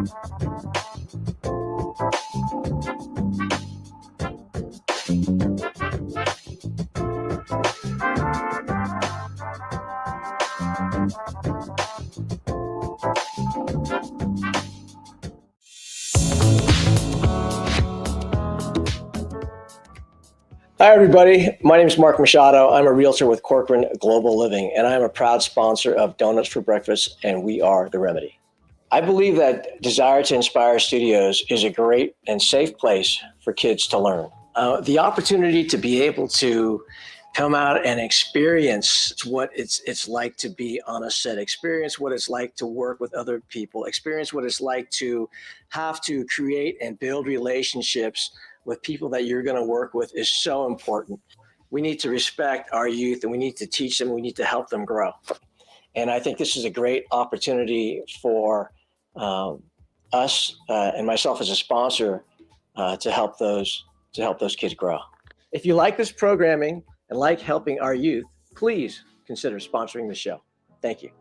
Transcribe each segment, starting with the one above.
Hi, everybody. My name is Mark Machado. I'm a realtor with Corcoran Global Living, and I'm a proud sponsor of Donuts for Breakfast, and we are the remedy. I believe that Desire to Inspire Studios is a great and safe place for kids to learn. The opportunity to be able to come out and experience what it's like to be on a set, experience what it's like to work with other people, experience what it's like to have to create and build relationships with people that you're going to work with is so important. We need to respect our youth, and we need to teach them. We need to help them grow. And I think this is a great opportunity for us and myself as a sponsor to help those kids grow. If you like this programming and like helping our youth, please consider sponsoring the show. Thank you.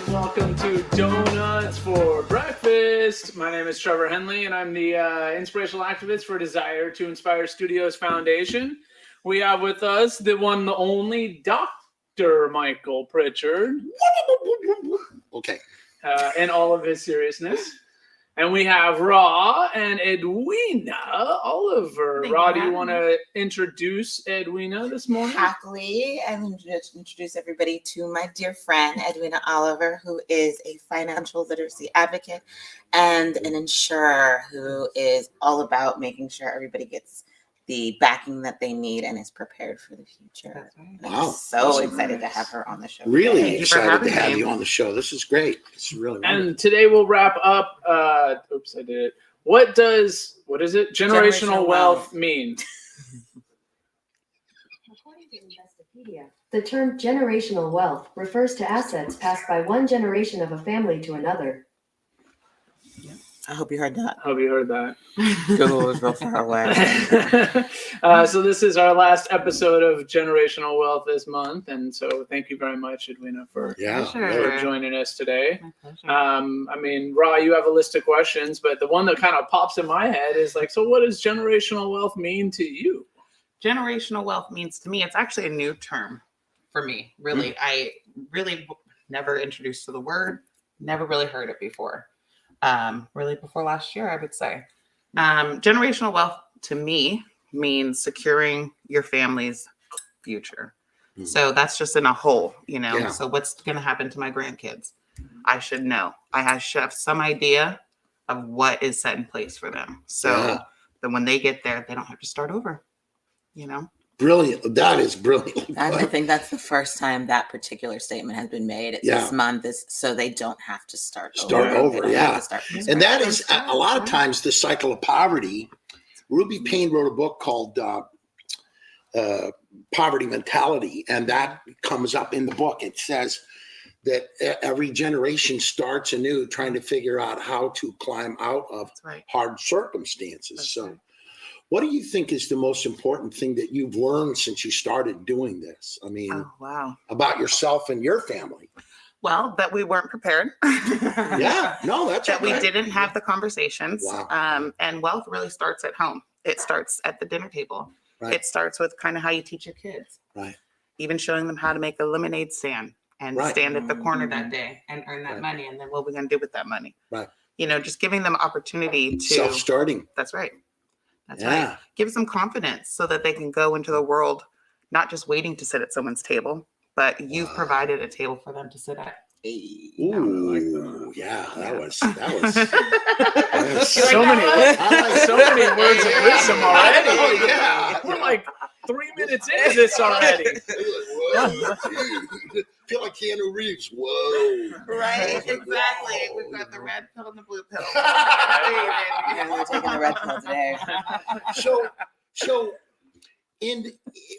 Welcome to Donuts for Breakfast. My name is Trevor Henley, and I'm the inspirational activist for Desire to Inspire Studios Foundation. We have with us the one, the only Dr. Michael Pritchard. Okay. In all of his seriousness. And we have Ra and Edwina Oliver. Ra, do you want to introduce Edwina this morning? Happily, I'm going to introduce everybody to my dear friend, Edwina Oliver, who is a financial literacy advocate and an insurer who is all about making sure everybody gets the backing that they need and is prepared for the future. Wow. I'm so excited to have her on the show. Really today. excited to have you on the show. This is great. It's really wonderful. And today we'll wrap up. Oops, I did it. What is it? Generational wealth mean? According to Investopedia, the term generational wealth refers to assets passed by one generation of a family to another. I hope you heard that. Hope you heard that. Google was real far away. So this is our last episode of Generational Wealth this month, and so thank you very much, Edwina, for joining us today. I mean, Ra, you have a list of questions, but the one that kind of pops in my head is like, so what does generational wealth mean to you? Generational wealth means to me, it's actually a new term for me. Really, I really never introduced to the word, never really heard it before. Really before last year, I would say. Generational wealth to me means securing your family's future. So that's just in a whole, so what's going to happen to my grandkids? I should know. I should have some idea of what is set in place for them. So that when they get there, they don't have to start over, Brilliant. That is brilliant. And I think that's the first time that particular statement has been made this month, is so they don't have to start over. Yeah. And that is a lot of times the cycle of poverty. Ruby Payne wrote a book called Poverty Mentality, and that comes up in the book. It says that every generation starts anew trying to figure out how to climb out of hard circumstances. What do you think is the most important thing that you've learned since you started doing this? I mean, about yourself and your family. Well, that we weren't prepared. That we didn't have the conversations. Wow. And wealth really starts at home. It starts at the dinner table. Right. It starts with kind of how you teach your kids. Right. Even showing them how to make a lemonade stand and stand at the corner that day and earn that money. And then what we're going to do with that money. Right. Just giving them opportunity to self-starting. That's right. That's right. Gives them confidence so that they can go into the world, not just waiting to sit at someone's table, but you've provided a table for them to sit at. Ooh, that was so many words of wisdom already. We're like 3 minutes into this already. Feel like Keanu Reeves. Whoa. Right, exactly. We've got the red pill and the blue pill. And we're taking the red pill today. And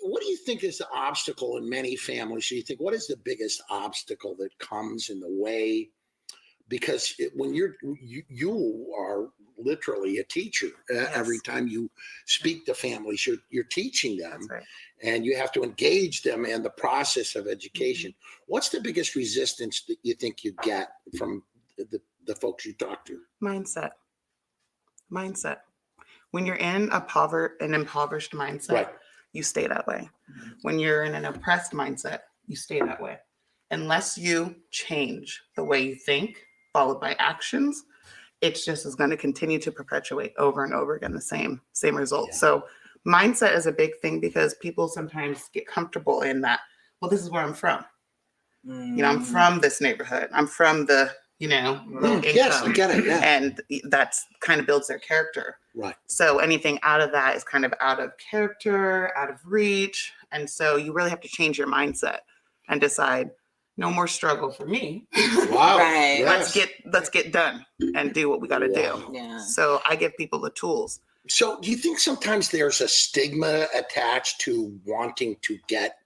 what do you think is the obstacle in many families? Do you think, what is the biggest obstacle that comes in the way? Because when you are literally a teacher. Every time you speak to families, you're teaching them. That's right. And you have to engage them in the process of education. What's the biggest resistance that you think you get from the folks you talk to? Mindset. When you're in an impoverished mindset, Right. you stay that way. When you're in an oppressed mindset, you stay that way. Unless you change the way you think, followed by actions, it's just is going to continue to perpetuate over and over again the same results. Yeah. So mindset is a big thing because people sometimes get comfortable in that, well, this is where I'm from. I'm from this neighborhood. I'm from the, low income. Yes, I get it. Yeah. And that's kind of builds their character. Right. So anything out of that is kind of out of character, out of reach. And so you really have to change your mindset and decide, no more struggle for me. Wow. Right. Yes. Let's get done and do what we got to do. Yeah. So I give people the tools. So do you think sometimes there's a stigma attached to wanting to get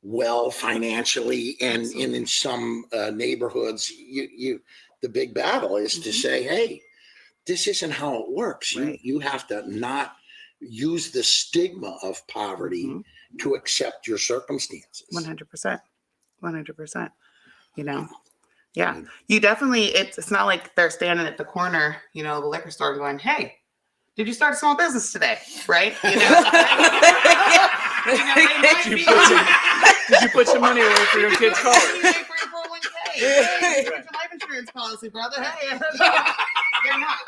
well financially, and in some neighborhoods, the big battle is to say, hey, this isn't how it works. Right. You have to not use the stigma of poverty to accept your circumstances. 100%. Yeah, you definitely, it's not like they're standing at the corner, the liquor store going, hey, did you start a small business today? Right? Did you put some money away for your kids' college? Hey, your life insurance policy, brother. Hey, they're not.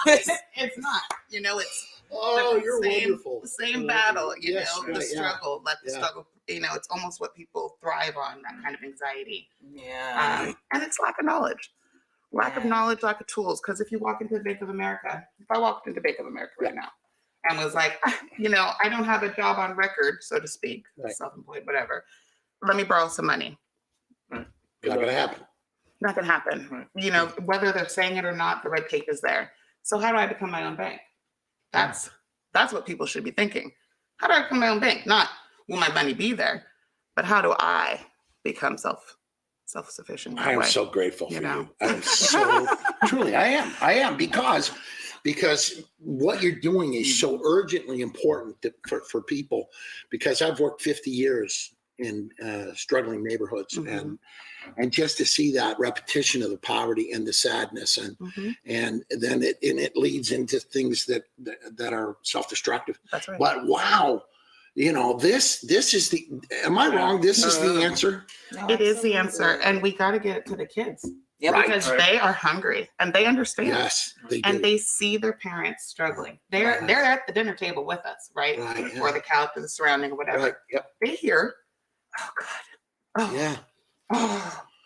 It's not. It's You're wonderful. The same battle, Yes, the struggle. Let the Yeah. struggle. It's almost what people thrive on, that kind of anxiety. Yeah. And it's lack of knowledge. Lack of knowledge, lack of tools. Because if you walk into Bank of America, if I walked into Bank of America right now and was like, I don't have a job on record, so to speak, self-employed, whatever. Let me borrow some money. Not gonna happen. Not gonna happen. Right. Whether they're saying it or not, the red tape is there. So how do I become my own bank? That's what people should be thinking. How do I become my own bank? Not will my money be there, but how do I become self-sufficient? I am so grateful for You you. know. I am so truly. I am because what you're doing is so urgently important for people. Because I've worked 50 years in struggling neighborhoods, and just to see that repetition of the poverty and the sadness, and then it leads into things that are self-destructive. That's right. But wow. This is the, am I wrong? This is the answer. No, It is the answer, absolutely. and we got to get it to the kids Yep. Right. because they are hungry and they understand. Yes, they do. And they see their parents struggling. They're at the dinner table with us, right? Right, yeah. Or the couch or the surrounding or whatever. Right. Yep. They hear, oh God, Yeah.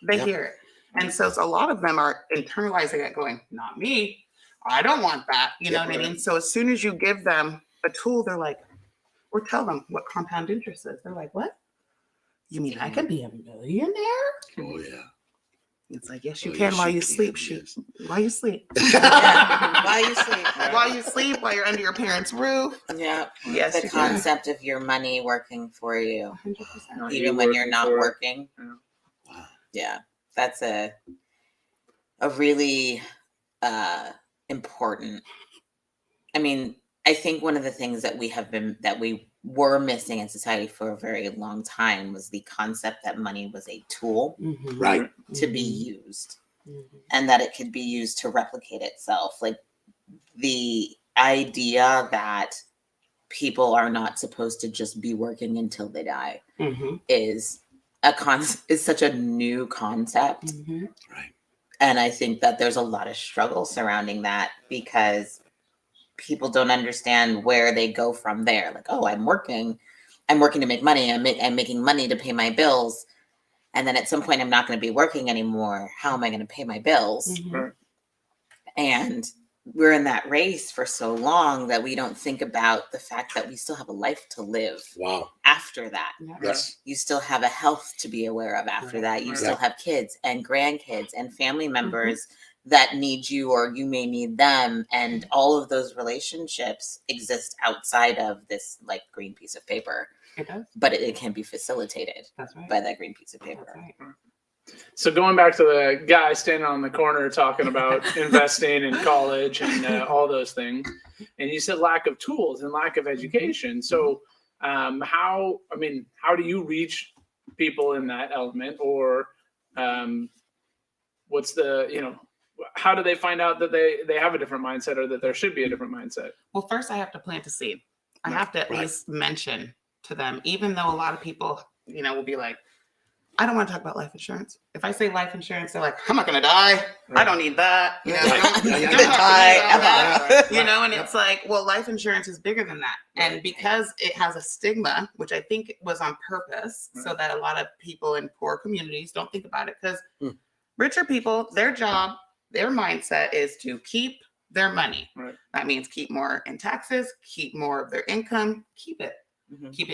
they Yep. hear it. And so a lot of them are internalizing it, going, not me. I don't want that. You know what I mean? So as soon as you give them a tool, they're like, or tell them what compound interest is. They're like, what? You mean I can be a millionaire? Oh yeah. It's like, yes, you Oh, can yes, while you you can, sleep. yes. While you sleep. Yeah. While you sleep. While you sleep, while you're under your parents' roof. Yeah. Yes, The you can. concept of your money working for you, 100%. even when you're not working. Wow. Yeah. That's a really important. I mean, I think one of the things that we were missing in society for a very long time was the concept that money was a tool Right. to be used, and that it could be used to replicate itself. Like the idea that people are not supposed to just be working until they die is such a new concept. Right. And I think that there's a lot of struggle surrounding that because people don't understand where they go from there. Like, oh, I'm working to make money. I'm making money to pay my bills. And then at some point I'm not going to be working anymore. How am I going to pay my bills? And we're in that race for so long that we don't think about the fact that we still have a life to live Wow. after that. Yes. You still have a health to be aware of after that. You still have kids and grandkids and family members that need you, or you may need them. And all of those relationships exist outside of this like green piece of paper. It does. But it can be facilitated That's right. by that green piece of paper. That's right. So going back to the guy standing on the corner talking about investing in college and all those things, and you said lack of tools and lack of education. So how do you reach people in that element, or what's the, how do they find out that they have a different mindset, or that there should be a different mindset? Well, first I have to plant a seed. I have to at least mention to them, even though a lot of people, will be like, I don't want to talk about life insurance. If I say life insurance, they're like, I'm not going to die. Right. I don't need that. And it's like, well, life insurance is bigger than that. Right. And because it has a stigma, which I think was on purpose, so that a lot of people in poor communities don't think about it, because richer people, their job, their mindset is to keep their money. Right. That means keep more in taxes, keep more of their income, keep it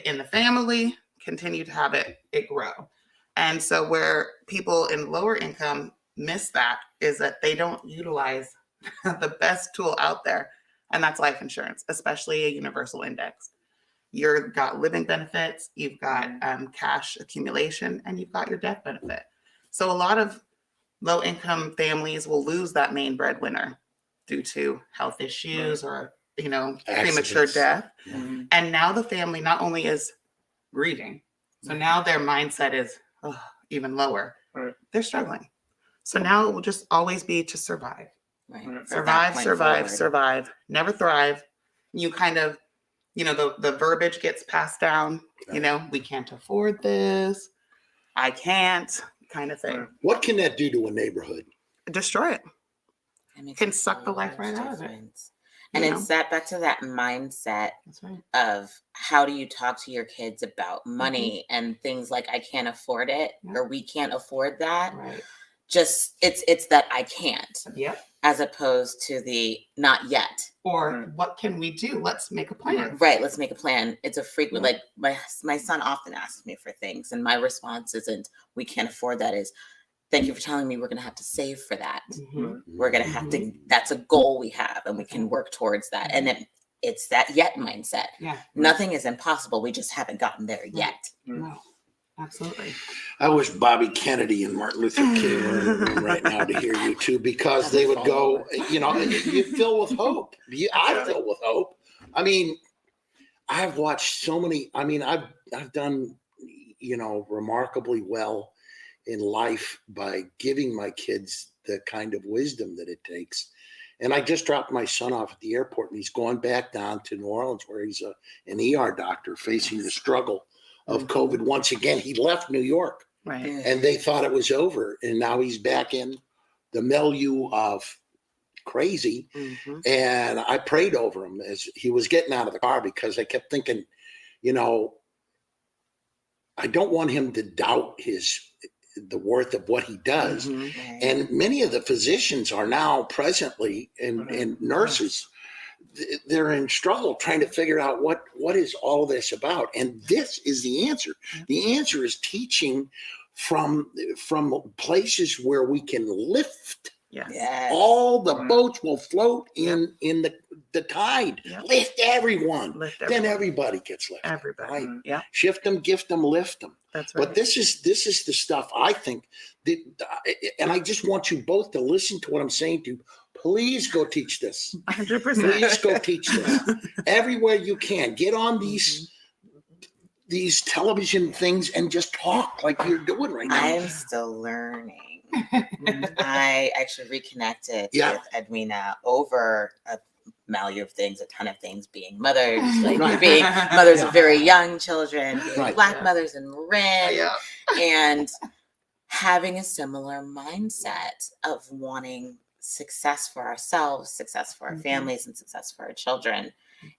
in the family, continue to have it grow. And so where people in lower income miss that is that they don't utilize the best tool out there, and that's life insurance, especially a universal index. You've got living benefits, you've got cash accumulation, and you've got your death benefit. So a lot of low income families will lose that main breadwinner due to health issues or, premature death. Mm-hmm. And now the family not only is grieving, so now their mindset is even lower. Right. They're struggling. So now it will just always be to survive. Right. Survive, never thrive. You kind of, the verbiage gets passed down, we can't afford this. I can't, kind of thing. What can that do to a neighborhood? Destroy it. Can suck the life right out of it. And it's that back to that mindset of how do you talk to your kids about money and things like I can't afford it or we can't afford that. Right. Just it's that I can't. Yep. As opposed to the not yet. Or what can we do? Let's make a plan. Right. Let's make a plan. It's a frequent, like my son often asks me for things, and my response isn't we can't afford that. Is thank you for telling me we're going to have to save for that. Mm-hmm. We're going to have to, that's a goal we have and we can work towards that. And then it's that yet mindset. Yeah. Nothing is impossible. We just haven't gotten there yet. No, absolutely. I wish Bobby Kennedy and Martin Luther King were in the room right now to hear you too, because they would go, you fill with hope. I fill with hope. I mean, I've watched so many, I've done, remarkably well in life by giving my kids the kind of wisdom that it takes. And I just dropped my son off at the airport, and he's going back down to New Orleans, where he's an ER doctor facing the struggle of COVID once again. He left New York, and they thought it was over, and now he's back in the milieu of crazy. Mm-hmm. And I prayed over him as he was getting out of the car, because I kept thinking, I don't want him to doubt the worth of what he does. Mm-hmm. And many of the physicians are now presently, and nurses, they're in struggle trying to figure out what is all this about. And this is the answer. The answer is teaching from places where we can lift. Yes. All the boats will float in the tide. Yep. Lift everyone. Then everybody gets lifted. Everybody. Right? Yeah. Shift them, gift them, lift them. That's right. But this is the stuff I think that, and I just want you both to listen to what I'm saying to you. Please go teach this. 100%. Please go teach this everywhere you can. Get on these television things and just talk like you're doing right now. I'm still learning. I actually reconnected with Edwina over a milieu of things, a ton of things, being mothers, being mothers of very young children, being Black mothers in Marin, and having a similar mindset of wanting success for ourselves, success for our families, and success for our children,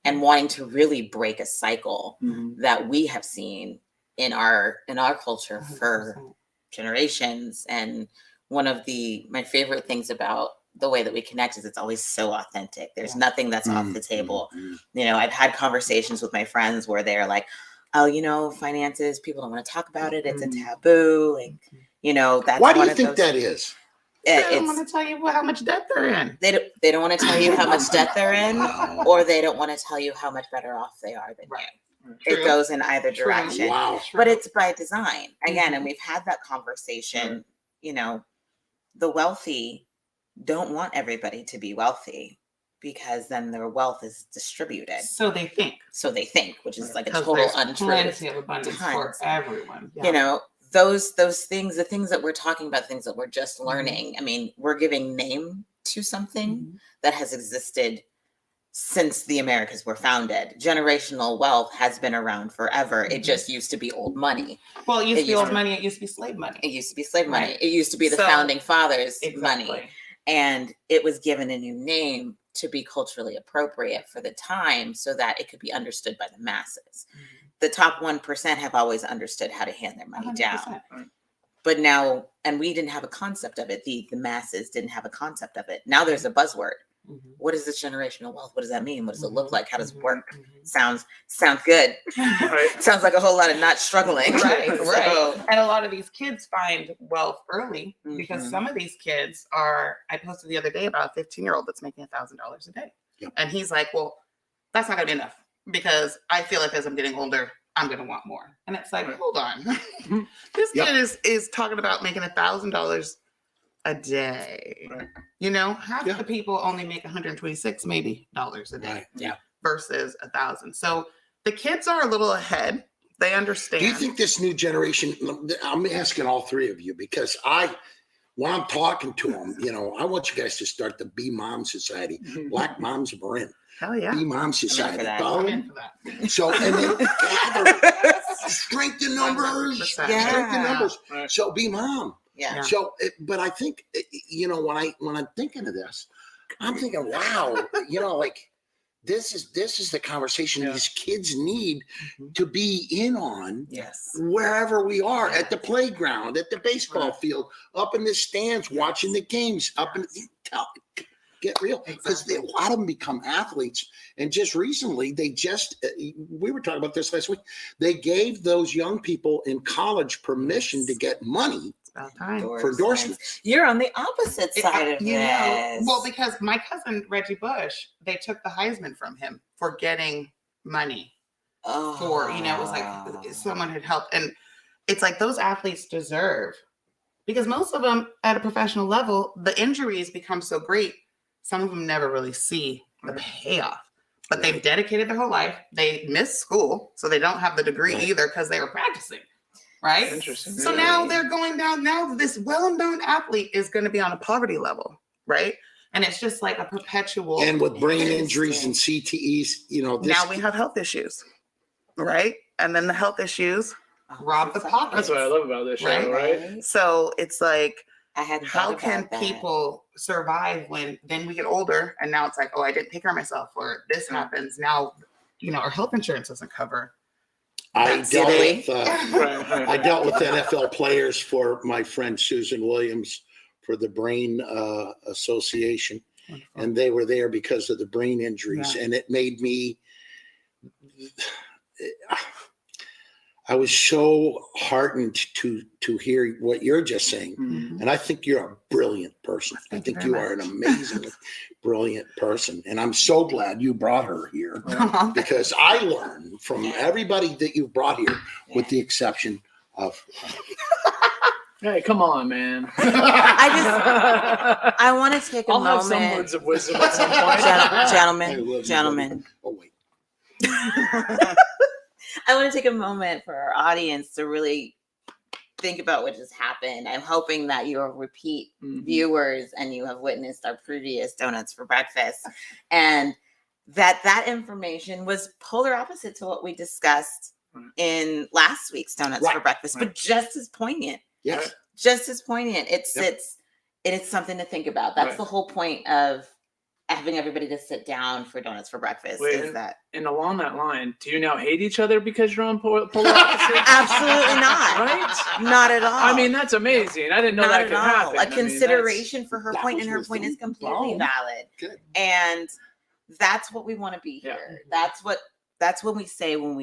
and wanting to really break a cycle that we have seen in our culture for generations. And one of my favorite things about the way that we connect is it's always so authentic. There's nothing that's off the table. I've had conversations with my friends where they're like, oh, finances, people don't want to talk about it. It's a taboo. That's why do you think that is? They don't want to tell you how much debt they're in. They don't want to tell you how much debt they're in, or they don't want to tell you how much better off they are than you. True. It goes in either direction. Wow. But it's by design. Again, and we've had that conversation the wealthy don't want everybody to be wealthy because then their wealth is distributed. So they think, which is like a total untruth. Plenty of abundance for everyone. Those things, the things that we're talking about, things that we're just learning. I mean, we're giving name to something that has existed since the Americas were founded. Generational wealth has been around forever. It just used to be old money. Well, it used to be old money. It used to be slave money. It used to be slave money. It used to be the founding fathers' money. And it was given a new name to be culturally appropriate for the time so that it could be understood by the masses. The top 1% have always understood how to hand their money 100%. Down. But now, and we didn't have a concept of it. The masses didn't have a concept of it. Now there's a buzzword. What is this generational wealth? What does that mean? What does it look like? How does it work? Sounds good. Right. Sounds like a whole lot of not struggling. Right. And a lot of these kids find wealth early because some of these kids I posted the other day about a 15-year-old that's making $1,000 a day. Yep. And he's like, well, that's not going to be enough because I feel like as I'm getting older, I'm going to want more. And it's like, hold on. This kid is talking about making $1,000 a day. Right. Half the people only make 126 maybe dollars a day versus 1,000. So the kids are a little ahead. They understand. Do you think this new generation, I'm asking all three of you because when I'm talking to them, I want you guys to start the Be Mom Society. Black moms are in. Hell yeah. Be Mom Society. I'm in for that. So, and then gather, strength in numbers. Strength in numbers. Right. So be mom. Yeah. So, but I think, when I'm thinking of this, I'm thinking, wow, this is the conversation these kids need to be in on. Yes. Wherever we are, at the playground, at the baseball field, up in the stands, watching the games, get real, because a lot of them become athletes. And just recently, we were talking about this last week. They gave those young people in college permission to get money for endorsements. You're on the opposite side of this. Well, because my cousin Reggie Bush, they took the Heisman from him for getting money. For it was like someone had helped, and it's like those athletes deserve, because most of them at a professional level, the injuries become so great. Some of them never really see the payoff, but they've dedicated their whole life. They missed school, so they don't have the degree either because they were practicing. Right? Interesting. So now they're going down. Now this well-known athlete is going to be on a poverty level, right? And it's just like a perpetual. And with brain injuries and CTEs, now we have health issues, right? And then the health issues rob the pockets. That's what I love about this show, right? So it's like, how can people survive when then we get older and now it's like, oh, I didn't take care of myself, or this happens now, our health insurance doesn't cover. I dealt with NFL players for my friend Susan Williams for the Brain Association. Wonderful. And they were there because of the brain injuries. And it made me, I was so heartened to hear what you're just saying. And I think you're a brilliant person. I think you are an amazingly brilliant person. And I'm so glad you brought her here because I learned from everybody that you brought here, with the exception of. Hey, come on, man. I want to take a moment. I'll have some words of wisdom at some point. Gentlemen. Oh, wait. I want to take a moment for our audience to really think about what just happened. I'm hoping that you are repeat viewers and you have witnessed our previous Donuts for Breakfast, and that information was polar opposite to what we discussed in last week's Donuts for Breakfast, but just as poignant. Yes. Just as poignant. It is something to think about. That's the whole point of having everybody to sit down for Donuts for Breakfast. And along that line, do you now hate each other because you're on polar opposites? Absolutely not. Right? Not at all. I mean, that's amazing. I didn't know that could happen. A consideration for her point, and her point is completely valid. Good. And that's what we want to be here. That's when we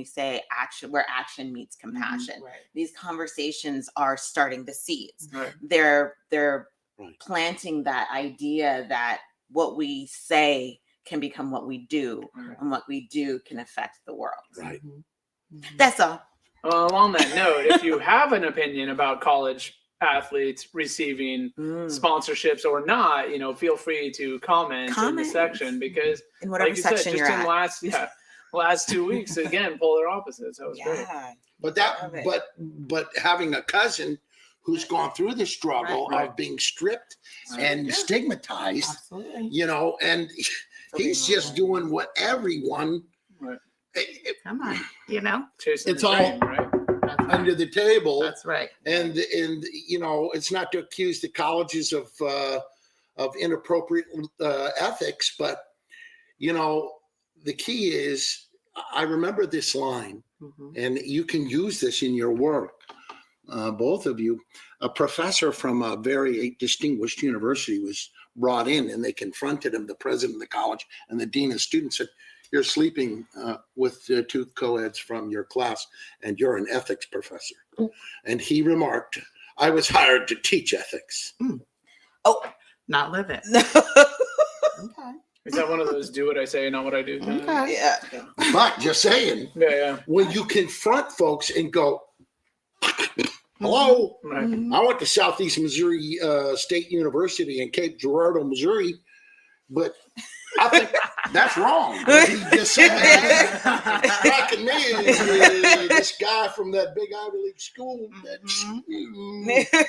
say action, where action meets compassion. These conversations are starting the seeds. They're planting that idea that what we say can become what we do, and what we do can affect the world. Right. That's all. Well, along that note, if you have an opinion about college athletes receiving sponsorships or not, feel free to comment in the section, because in whatever like you section said, you're just at. in last 2 weeks, again, polar opposites. That was great. But having a cousin who's gone through the struggle of being stripped and stigmatized, absolutely. and he's just doing what everyone. Come on, Chasing it's the all dream, right? under the table. That's right. And it's not to accuse the colleges of inappropriate ethics, but the key is, I remember this line, and you can use this in your work, both of you. A professor from a very distinguished university was brought in, and they confronted him, the president of the college and the dean of students said, "You're sleeping with two co-eds from your class, and you're an ethics professor." And he remarked, "I was hired to teach ethics." Oh, not live it. Okay. Is that one of those do what I say, not what I do? Okay. Yeah. But just saying, when you confront folks and go, "Hello, I went to Southeast Missouri State University in Cape Girardeau, Missouri, but I think that's wrong." What he just said, striking me is this guy from that big Ivy League school.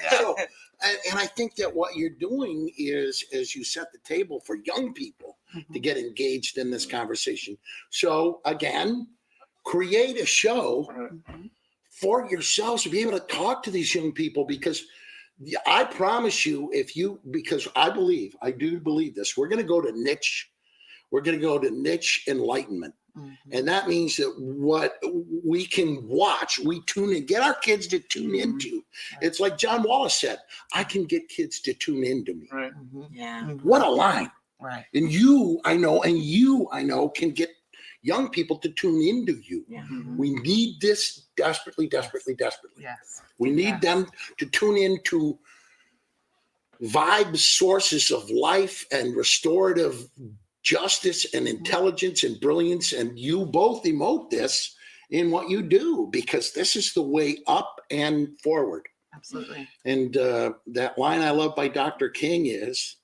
So, and I think that what you're doing is you set the table for young people to get engaged in this conversation. So again, create a show for yourselves to be able to talk to these young people, because I promise you, because I do believe this, we're going to go to niche. We're going to go to niche enlightenment. And that means that what we can watch, we tune in, get our kids to tune into. It's like John Wallace said, "I can get kids to tune into me." Right. Yeah. What a line. Right. And you, I know, can get young people to tune into you. Yeah. We need this desperately, desperately, desperately. Yes. We need them to tune into vibe sources of life and restorative justice and intelligence and brilliance. And you both emote this in what you do, because this is the way up and forward. Absolutely. And that line I love by Dr. King is,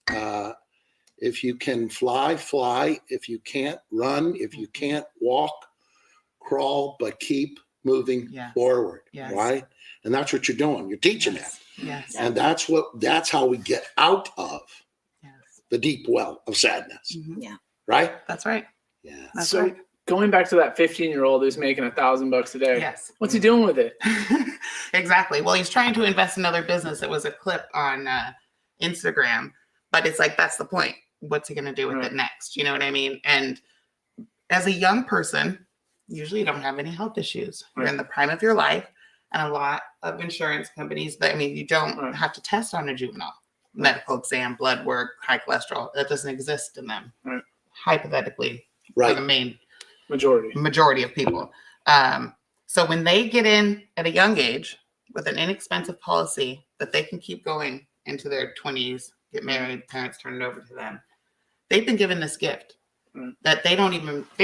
if you can fly, fly. If you can't, run. If you can't walk, crawl, but keep moving forward. Yes. Right? And that's what you're doing. You're teaching that. Yes. And that's how we get out of the deep well of sadness. Yeah. Right? That's right. Yeah. That's So right. going back to that 15-year-old who's making $1,000 a day. Yes. What's he doing with it? Exactly. Well, he's trying to invest in other business. It was a clip on Instagram, but it's like, that's the point. What's he going to do with it next? You know what I mean? And as a young person, usually you don't have any health issues. You're in the prime of your life. And a lot of insurance companies, you don't have to test on a juvenile. Medical exam, blood work, high cholesterol, that doesn't exist in them. Hypothetically, for the main majority of people. So when they get in at a young age with an inexpensive policy that they can keep going into their 20s, get married, parents turn it over to them, they've been given this gift that they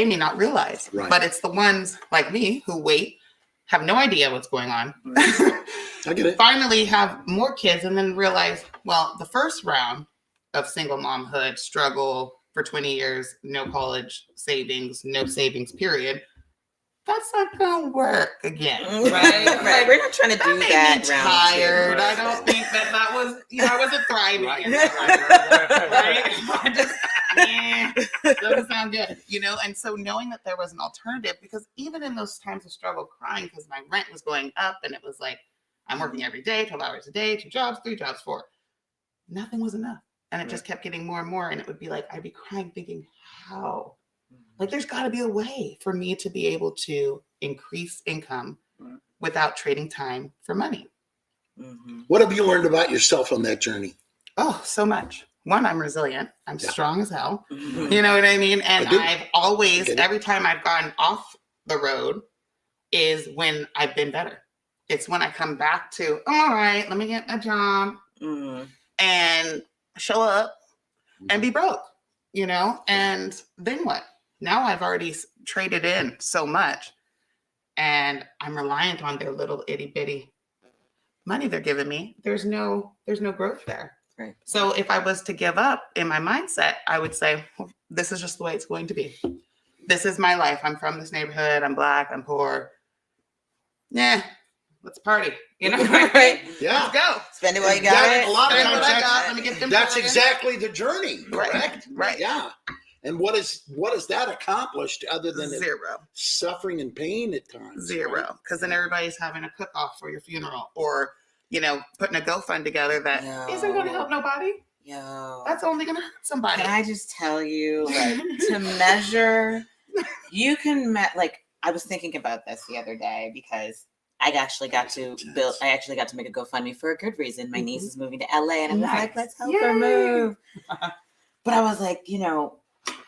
may not realize. But it's the ones like me who have no idea what's going on. I get it. Finally have more kids and then realize, well, the first round of single momhood, struggle for 20 years, no college savings, no savings period, that's not going to work again. Right? Right. We're not trying to do that round. Tired. I don't think that was, I wasn't thriving. Right? Doesn't sound good, and so knowing that there was an alternative, because even in those times of struggle, crying because my rent was going up and it was like, I'm working every day, 12 hours a day, 2 jobs, 3 jobs, 4. Nothing was enough. And it just kept getting more and more. And it would be like, I'd be crying thinking, how? Like, there's got to be a way for me to be able to increase income without trading time for money. What have you learned about yourself on that journey? Oh, so much. One, I'm resilient. I'm strong as hell. You know what I mean? And I've always, every time I've gone off the road is when I've been better. It's when I come back to, all right, let me get a job and show up and be broke, and then what? Now I've already traded in so much and I'm reliant on their little itty bitty money they're giving me, there's no growth there. Right. So if I was to give up in my mindset, I would say, well, this is just the way it's going to be. This is my life. I'm from this neighborhood. I'm Black. I'm poor. Yeah, let's party. You know, Right. Yeah. Let's go. Spend it while you got That- it. a lot of Spend times what I got. Let me get them that's children. exactly the journey, correct? Right. Yeah. And what is that accomplished other than Zero. suffering and pain at times? Zero. Because then everybody's having a cook-off for your funeral, or putting a GoFund together that isn't going to help nobody. Yo. That's only going to hurt somebody. Can I just tell you, like, to measure, you can like, I was thinking about this the other day because I actually got to make a GoFundMe for a good reason. My niece is moving to LA, and I was like, let's help her move. But I was like,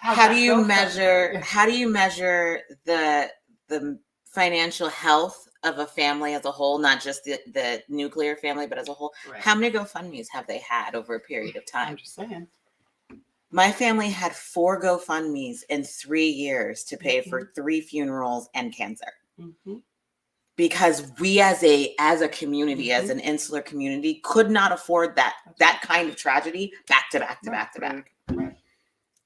how do you measure the financial health of a family as a whole, not just the nuclear family, but as a whole? Right. How many GoFundMes have they had over a period of time? I'm just saying. My family had 4 GoFundMes in 3 years to pay for 3 funerals and cancer. Mm-hmm. Because we as a community, as an insular community, could not afford that kind of tragedy back to back to back to back. Right.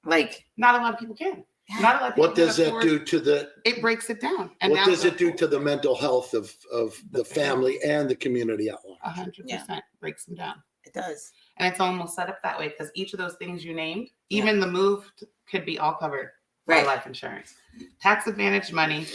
Like, Not a lot of people can. Yeah. Not a lot of people What does can that afford- do to the? It breaks it down. And What now does it do to the mental health of the family and the community at large? 100% breaks them down. it does. And it's almost set up that way because each of those things you named, even the move could be all covered by Right. life insurance. Tax advantage money,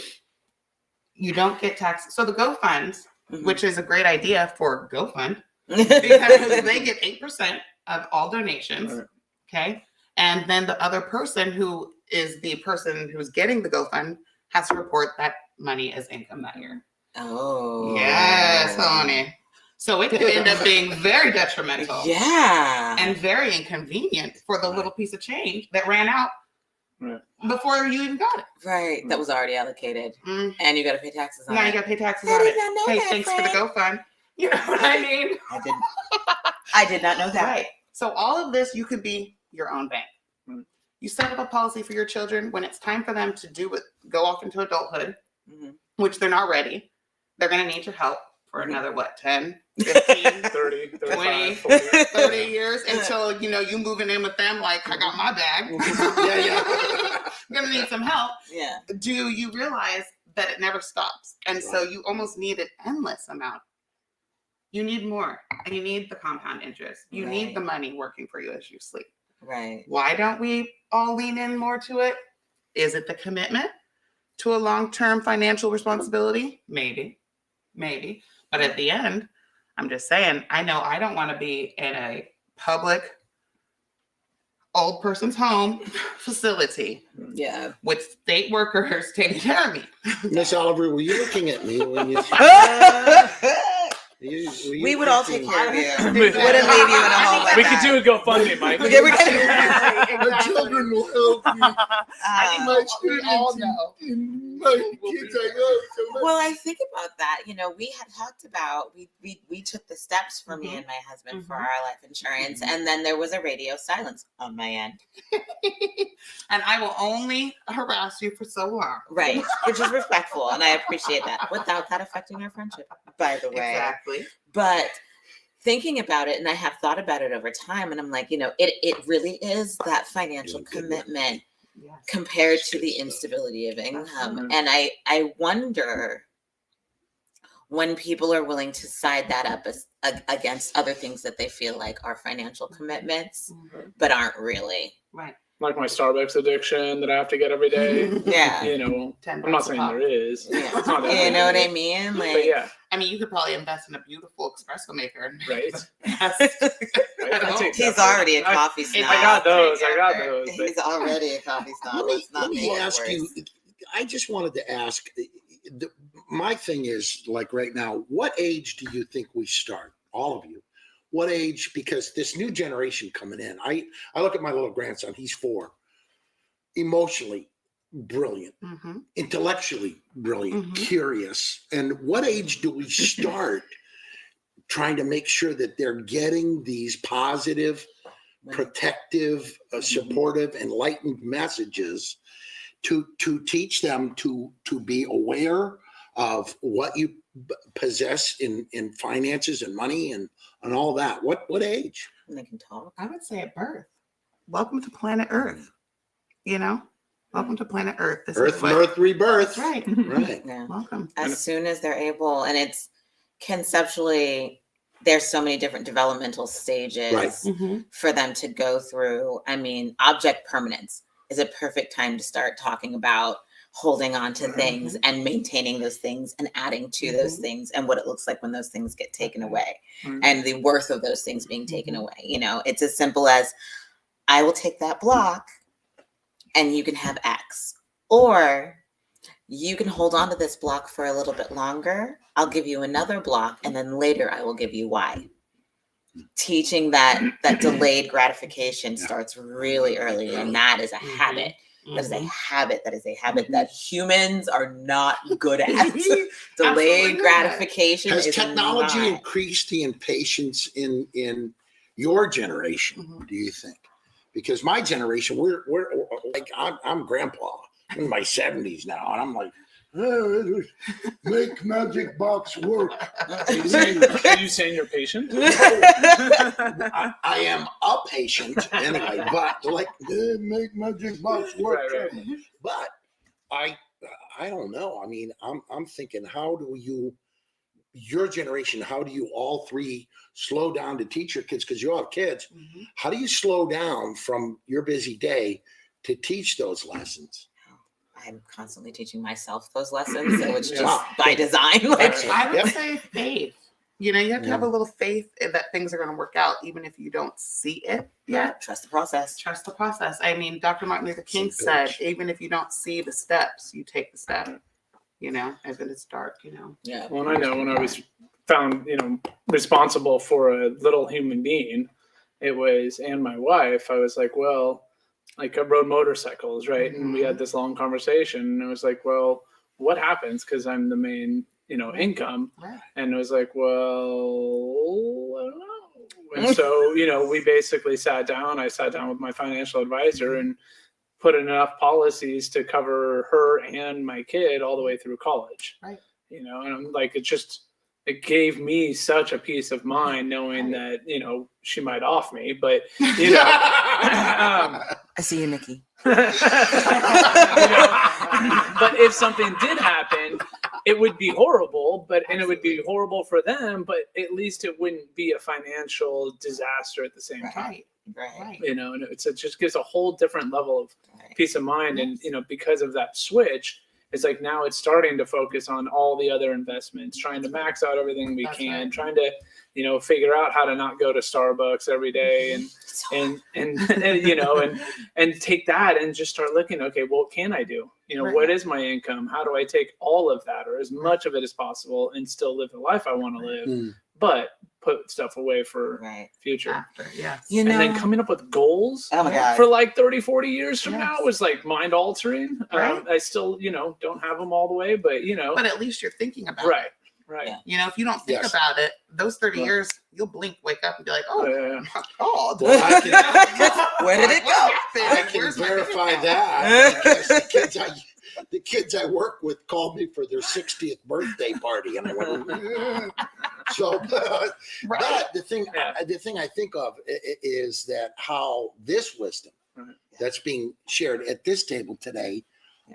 you don't get tax. So the GoFund, which is a great idea for GoFund, because they get 8% of all donations. Right. Okay. And then the other person who is the person who's getting the GoFund has to report that money as income that year. Oh. Yes, honey. So it could end up being very detrimental. Yeah. And very inconvenient for the little piece of change that ran out before you even got it. Right. That was already allocated. Mm. And you got to pay taxes on Now it. you got to pay taxes I on did it. not know Hey, that, thanks for the GoFund. You know what I mean? I did not know that. Right. So all of this, you could be your own bank. Mm. You set up a policy for your children when it's time for them to go off into adulthood, which they're not ready. They're going to need your help for another, 10, 15, 30, 20, 40. 30 years until, you moving in with them like, I got my bag. I'm going to need some help. Yeah. Do you realize that it never stops? And so you almost need an endless amount. You need more. And you need the compound interest. You need the money working for you as you sleep. Right. Why don't we all lean in more to it? Is it the commitment to a long-term financial responsibility? Maybe. But at the end, I'm just saying, I know I don't want to be in a public old person's home facility with state workers taking care of me. Miss Oliver, were you looking at me when you? We would all take care of you. We Wouldn't leave you in a home like We that. could do a GoFundMe, Mike. Yeah, we My children will help me. I think My we all students know. and my kids I love so much. Well, I think about that. We had talked about we took the steps for me and my husband for our life insurance, and then there was a radio silence on my end. And I will only harass you for so long. Right, which is respectful, and I appreciate that without that affecting our friendship, by the way. Exactly. But thinking about it, and I have thought about it over time, and I'm like, it really is that financial commitment compared to the instability of income. And I wonder when people are willing to side that up against other things that they feel like are financial commitments, but aren't really. Right. Like my Starbucks addiction that I have to get every day. Yeah. I'm not saying there is. Yeah. It's not that You know what I big. mean? But Like, yeah, I mean, you could probably invest in a beautiful espresso maker. right. Right. Take he's that. already a coffee snob. I got those. But He's already a coffee snob. Let me ask you. I just wanted to ask. My thing is, like right now, what age do you think we start? All of you. What age? Because this new generation coming in, I look at my little grandson. He's 4. Emotionally brilliant, intellectually brilliant, curious. And what age do we start trying to make sure that they're getting these positive, protective, supportive, enlightened messages to teach them to be aware of what you possess in finances and money and all that? What age? And they can talk. I would say at birth. Welcome to planet Earth. Welcome to planet Earth. This Earth, is what, mirth, rebirth. That's right. Right. Yeah. Welcome. As soon as they're able, and it's conceptually, there's so many different developmental stages Right. for them to go through. I mean, object permanence is a perfect time to start talking about holding on to things and maintaining those things and adding to those things and what it looks like when those things get taken away and the worth of those things being taken away. It's as simple as, I will take that block and you can have X, or you can hold on to this block for a little bit longer. I'll give you another block, and then later I will give you Y. Teaching that delayed gratification starts really early, and that is a habit. That is a habit. That is a habit that humans are not good at. Delayed gratification. Has is technology not. increased the impatience in your generation? Do you think? Because my generation, we're like, I'm grandpa in my 70s now, and I'm like, make magic box work. Are you saying you're patient? I am a patient anyway, but like, make magic box work. Right. But I don't know. I mean, I'm thinking, how do your generation, how do you all three slow down to teach your kids? Because you all have kids. How do you slow down from your busy day to teach those lessons? I'm constantly teaching myself those lessons, so it's just by design. I would say faith. You have to have a little faith that things are going to work out, even if you don't see it yet. Trust the process. Trust the process. I mean, Dr. Martin Luther King said, even if you don't see the steps, you take the step. As it is dark. Yeah. Well, I know when I was found, responsible for a little human being, and my wife, I was like, well, like I rode motorcycles, right? And we had this long conversation, and it was like, well, what happens? Because I'm the main, income. Right. And it was like, well, I don't know. And so, we basically sat down. I sat down with my financial advisor and put in enough policies to cover her and my kid all the way through college. Right. And I'm like, it gave me such a peace of mind knowing that, she might off me, but, I see you, Nikki. But if something did happen, it would be horrible, and it would be horrible for them, but at least it wouldn't be a financial disaster at the same time. Right. And it just gives a whole different level of peace of mind. And, because of that switch, it's like now it's starting to focus on all the other investments, trying to max out everything we can, trying to, figure out how to not go to Starbucks every day and take that and just start looking, okay, well, what can I do? What is my income? How do I take all of that or as much of it as possible and still live the life I want to live, but put stuff away for future. After, yes. And then coming up with goals for like 30, 40 years from now was like mind altering. Right. I still, don't have them all the way, but But at least you're thinking about it. Right. Yeah. If you don't think about it, those 30 years, you'll blink, wake up and be like, oh, my God. Well, Where did it go? I can verify that because the kids I work with called me for their 60th birthday party, and I went. So, but the thing I think of is that how this wisdom that's being shared at this table today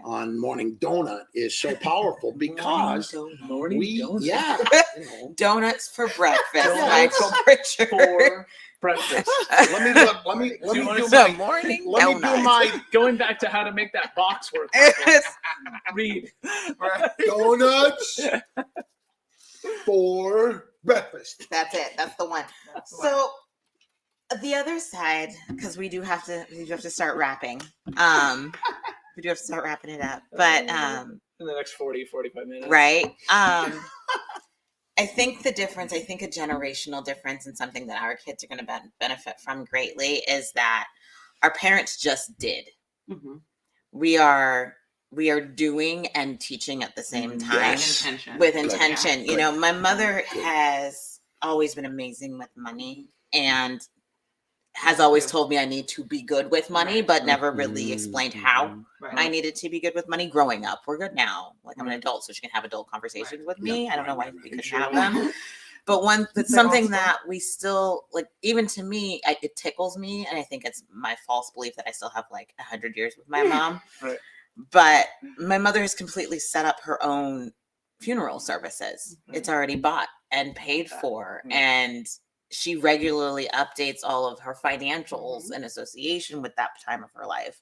on Morning Donut is so powerful because donuts for breakfast, Michael Pritchard. For breakfast. Let me do my going back to how to make that box work. Read donuts for breakfast. That's it. That's the one. So the other side, because we do have to start wrapping. We do have to start wrapping it up. But in the next 40, 45 minutes. Right. I think a generational difference and something that our kids are going to benefit from greatly is that our parents just did. Mm-hmm. We are doing and teaching at the same time with intention. Yeah. My mother has always been amazing with money, and has always told me I need to be good with money, but never really explained how Right. I needed to be good with money growing up. We're good now. Like I'm an adult, so she can have adult conversations with me. I don't know why we couldn't have them. But it's something that we still, like, even to me, it tickles me. And I think it's my false belief that I still have like 100 years with my mom. Right. But my mother has completely set up her own funeral services. It's already bought and paid for. And she regularly updates all of her financials in association with that time of her life.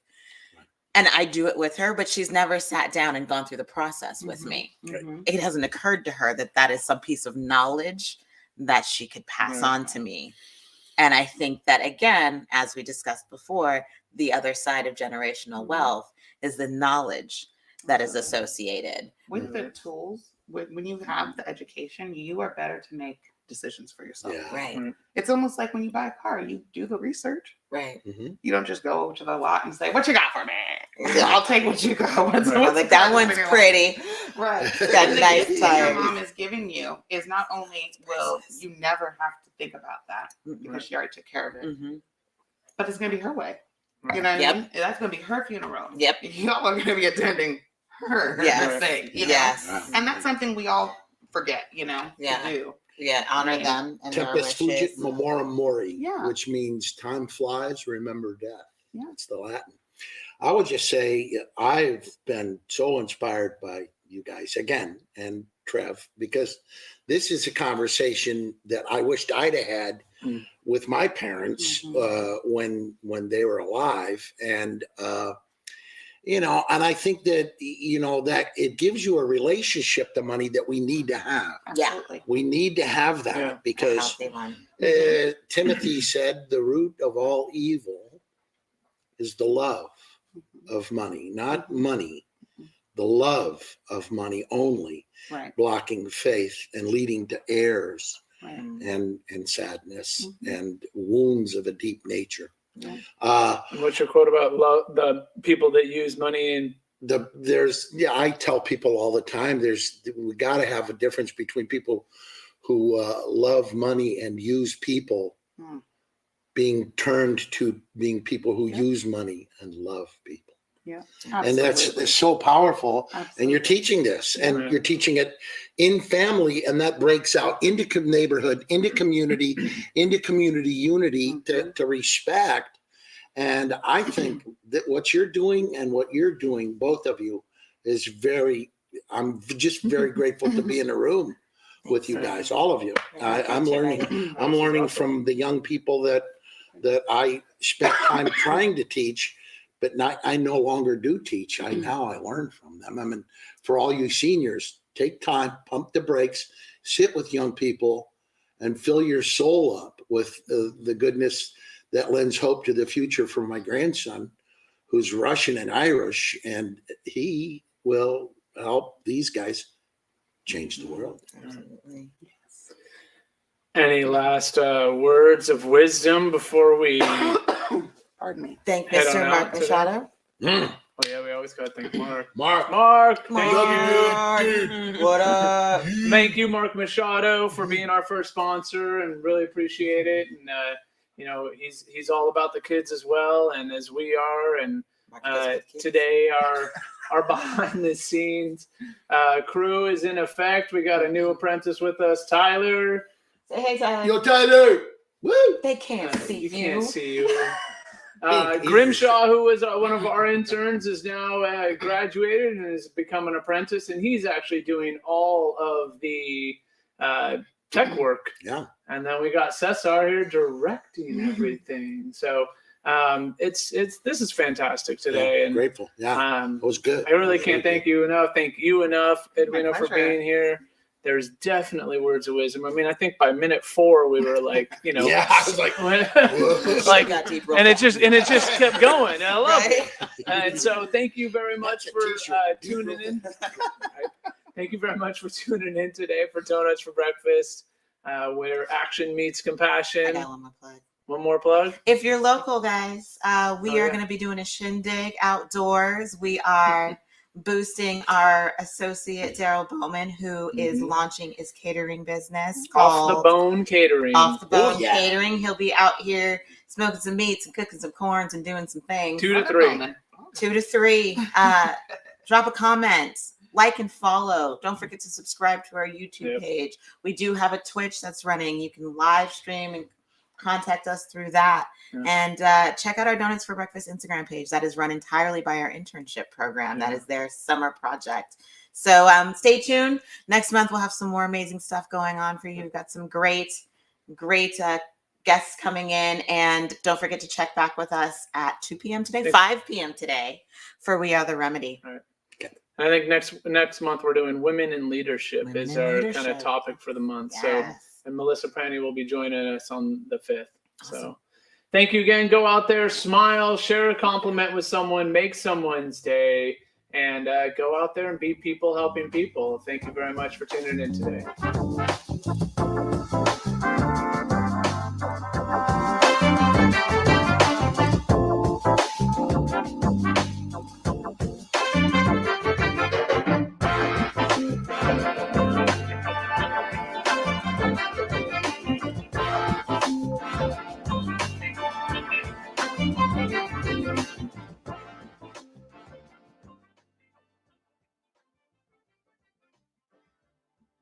And I do it with her, but she's never sat down and gone through the process with me. It hasn't occurred to her that that is some piece of knowledge that she could pass on to me. And I think that, again, as we discussed before, the other side of generational wealth is the knowledge that is associated with the tools. When you have the education, you are better to make decisions for yourself. Yeah. Right. It's almost like when you buy a car, you do the research. Right. You don't just go to the lot and say, "What you got for me?" I'll take what you got. What's Like that one's pretty. Right. That And the nice gift that your tire. mom is giving you is not only will you never have to think about that because she already took care of it, but it's going to be her way. You know what I mean? That's going to be her funeral. Yep. Y'all are going to be attending her thing. You know? Yes. And that's something we all forget, to do. Yeah, honor them and their Tempus fugit wishes. memoriam mori, Yeah. which means time flies, remember death. Yeah. It's the Latin. I would just say I've been so inspired by you guys again and Trev, because this is a conversation that I wished I'd have had with my parents when they were alive. And and I think that, that it gives you a relationship to money that we need to have. Absolutely. We need to have that because Timothy said the root of all evil is the love of money, not money, the love of money only, blocking faith and leading to errors and sadness and wounds of a deep nature. What's your quote about the people that use money and I tell people all the time, we got to have a difference between people who love money and use people being turned to being people who use money and love people. Yeah. And that's so powerful. Absolutely. And you're teaching this and you're teaching it in family, and that breaks out into neighborhood, into community unity to respect. And I think that what you're doing and what you're doing, both of you, is I'm just very grateful to be in a room with you guys, all of you. I'm learning from the young people that I spent time trying to teach, but I no longer do teach. I learn from them. I mean, for all you seniors, take time, pump the brakes, sit with young people, and fill your soul up with the goodness that lends hope to the future for my grandson, who's Russian and Irish, and he will help these guys change the world. Absolutely. any last words of wisdom before we Pardon me. Thank Head on Mr. out Mark today. Machado. Oh yeah, we always gotta thank Mark. Mark, Thank you. What up? Thank you, Mark Machado, for being our first sponsor, and really appreciate it. And he's all about the kids as well, and as we are. And today our behind the scenes crew is in effect. We got a new apprentice with us, Tyler. Say hey, Tyler. Yo, Tyler. Woo! They can't see you. Can't see you. Grimshaw, who was one of our interns, is now graduated and has become an apprentice, and he's actually doing all of the tech work. Yeah. And then we got Cesar here directing everything. So this is fantastic today. Yeah, and grateful. Yeah, it was good. I really can't thank you enough. Thank you enough, Edwina, for pleasure. being here. There's definitely words of wisdom. I mean, I think by minute 4 we were like, Yeah, I was like, like, Got deep real and it fast. just kept going. And I love it. Right? And so thank you very much That's a for t-shirt. tuning in. Thank you very much for tuning in today for Donuts for Breakfast, where action meets I compassion. got one more plug. One more plug. If you're local, guys, we Oh, are yeah. going to be doing a shindig outdoors. We are boosting our associate Daryl Bowman, who is launching his catering business called Off the Bone Catering. Off the Bone Catering. He'll be out here smoking some meats and cooking some corns and doing some things. 2 to 3. 2 to 3. Drop a comment, like and follow. Don't forget to subscribe to our YouTube page. We do have a Twitch that's running. You can live stream and contact us through that. And check out our Donuts for Breakfast Instagram page. That is run entirely by our internship program. That is their summer project. So stay tuned. Next month, we'll have some more amazing stuff going on for you. We've got some great guests coming in. And don't forget to check back with us at 2 p.m. today, 5 p.m. today for We Are the Remedy. All right. I think next month we're doing Women in Leadership is our kind of topic for the month. So, and Melissa Pranny will be joining us on the 5th. Awesome. So thank you again. Go out there, smile, share a compliment with someone, make someone's day, and go out there and be people helping people. Thank you very much for tuning in today.